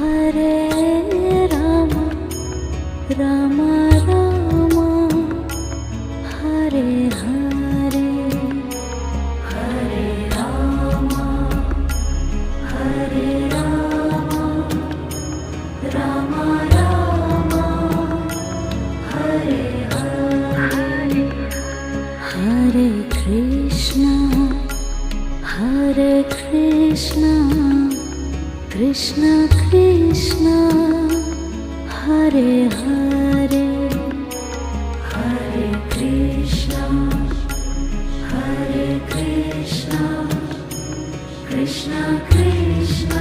Hare Rama Rama Rama Hare Hare Hare Rama Hare Rama Rama Rama Hare Hare Hare Krishna Krishna Krishna Hare Hare Hare Krishna Krishna Krishna